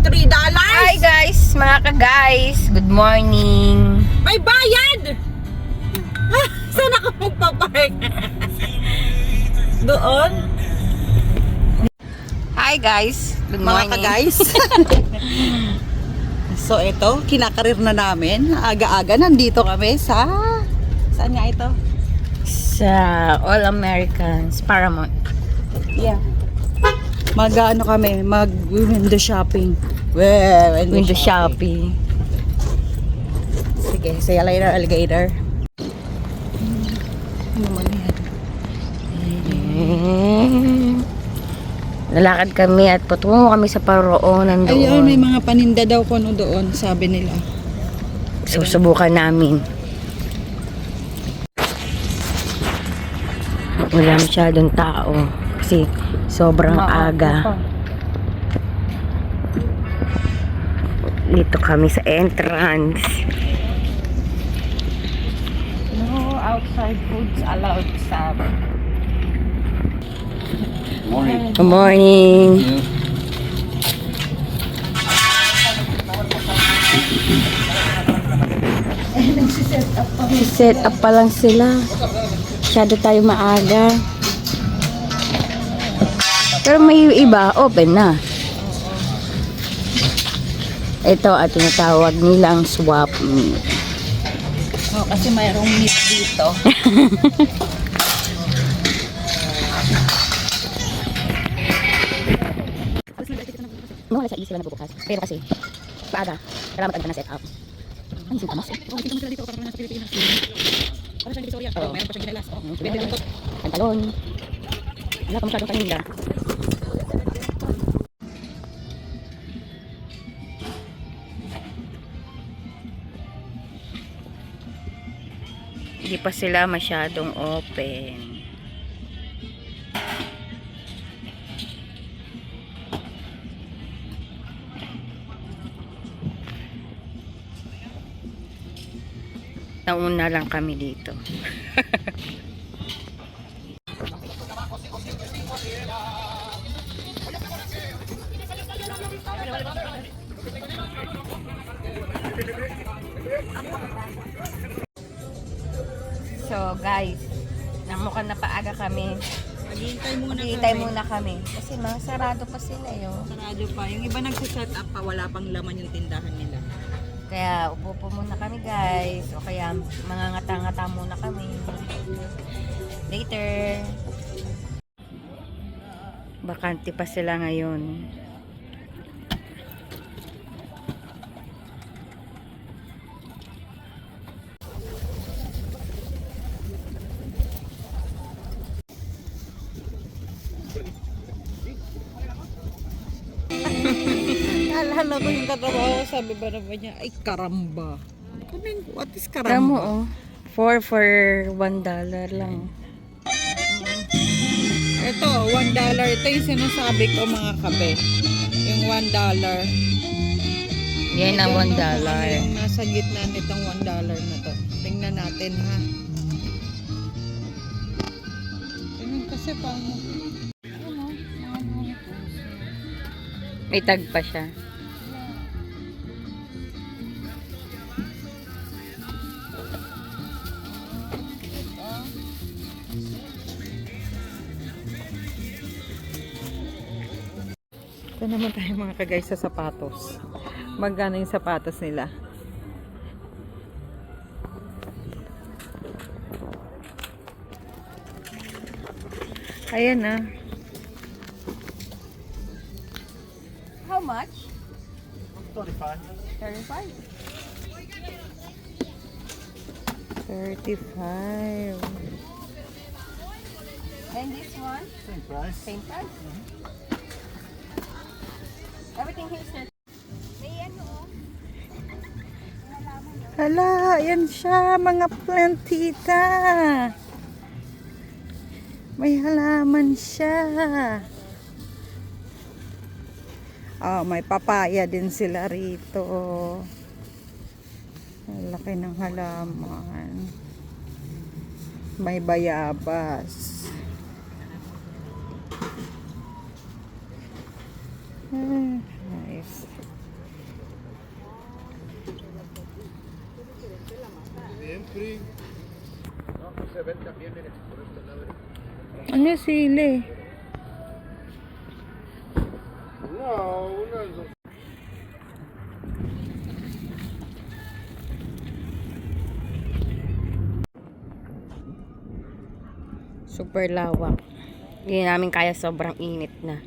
$3. Hi guys, mga ka-guys. Good morning. May bayad! Saan ako magpapark? Doon? Hi guys. Good Mga morning. ka-guys. So ito, kinakarir na namin. Aga-aga, nandito kami sa... Saan nga ito? Sa All Americans Paramount. Yeah. Mag-ano kami, mag-window shopping. Window shopping. Sige, say later, alligator. Ano man yan? Lalakad kami at patungo kami sa paroonan doon. Ayun, may mga paninda daw ko no doon, sabi nila. Susubukan namin. Wala masyadong tao kasi sobrang aga. Dito kami sa entrance. No outside foods allowed sa... Morning. Good morning. Set up pa lang sila. Masyado tayo maaga. Pero may iba, open na. Ito at tinatawag nilang swap meet. Oh, kasi mayroong meat dito. No, alas 6 sila nagbubukas. Pero kasi, paaga. Kailangan mag-ano ka na set up. Ay, isang tamas. Oo. Meron pa siyang ginalas. Oh, Pantalon. Wala pa masyadong paninda. Hindi pa sila masyadong open. Nauna lang kami dito. So guys, mukhang napaaga kami. Maghihintay muna kami. Kasi mga sarado pa sila yun. Sarado pa. Yung iba nagsiset up pa, wala pang laman yung tindahan nila. Kaya upo po muna kami guys. O kaya mga ngata-ngata muna kami. Later. Bakante pa sila ngayon. Naalala ko yung katrabaho, sabi ba naman niya, ay karamba. What is Tama karamba? oh. 4 for $1 lang. Ito, $1. Ito yung sinasabi ko mga kape. Yung $1. Yan ang $1. Yung nasa gitna nitong $1 na to. Tingnan natin ha. Tingnan kasi paano. May tag pa siya. Ito naman tayo mga ka-guys sa sapatos. Magkano yung sapatos nila? Ayan na. How much? 35. 35. 35. And this one? Same price. Same price. Everything here is may ano oh. Hala, ayan siya mga plantita. May halaman siya. Oh, may papaya din sila rito. Ang laki ng halaman. May bayabas. Nice. Ano yung sili? Super lawak. Hindi namin kaya, sobrang init na.